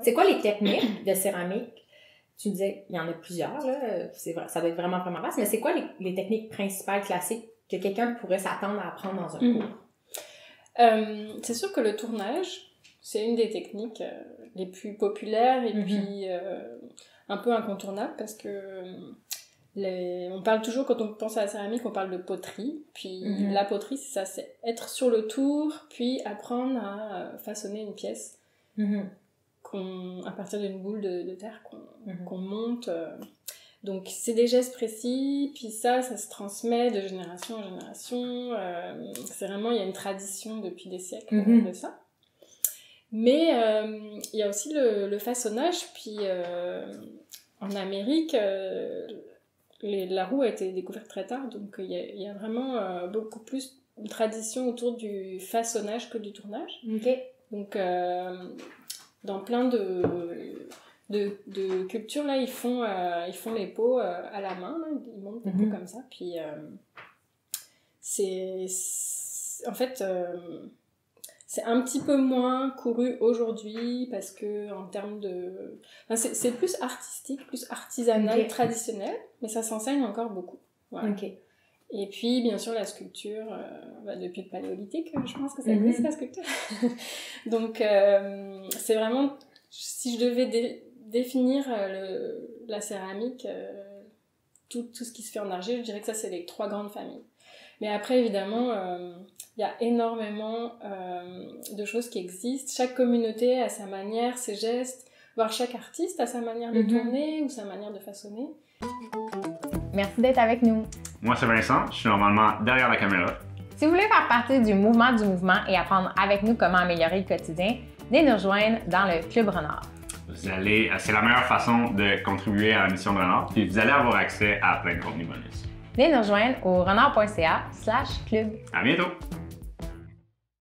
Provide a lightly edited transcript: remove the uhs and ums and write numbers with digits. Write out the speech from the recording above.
C'est quoi les techniques de céramique? Tu disais, il y en a plusieurs, là. C'est vrai, ça doit être vraiment, vraiment vaste, mais c'est quoi les techniques principales classiques que quelqu'un pourrait s'attendre à apprendre dans un cours? C'est sûr que le tournage, c'est une des techniques les plus populaires et puis un peu incontournables parce que on parle toujours, quand on pense à la céramique, on parle de poterie. Puis la poterie, c'est ça, c'est être sur le tour, puis apprendre à façonner une pièce à partir d'une boule de terre qu'on monte. Donc c'est des gestes précis, puis ça se transmet de génération en génération. C'est vraiment, il y a une tradition depuis des siècles de ça. Mais il y a aussi le façonnage, puis en Amérique, la roue a été découverte très tard, donc il y a vraiment beaucoup plus une tradition autour du façonnage que du tournage. Donc dans plein de cultures, là, ils font les pots à la main, là, ils montent des pots comme ça, puis en fait, c'est un petit peu moins couru aujourd'hui parce que en termes de... Enfin, c'est plus artistique, plus artisanal, traditionnel, mais ça s'enseigne encore beaucoup. Voilà. Et puis, bien sûr, la sculpture, depuis le paléolithique, je pense que ça existe, la sculpture. Donc, c'est vraiment... Si je devais définir la céramique, tout ce qui se fait en argile, je dirais que ça, c'est les 3 grandes familles. Mais après, évidemment, il y a énormément de choses qui existent. Chaque communauté a sa manière, ses gestes, voire chaque artiste a sa manière de tourner ou sa manière de façonner. Merci d'être avec nous. Moi, c'est Vincent, je suis normalement derrière la caméra. Si vous voulez faire partie du mouvement et apprendre avec nous comment améliorer le quotidien, venez nous rejoindre dans le Club Renard. C'est la meilleure façon de contribuer à la mission de Renard, puis vous allez avoir accès à plein de contenus bonus. Venez nous rejoindre au renard.ca/club. À bientôt!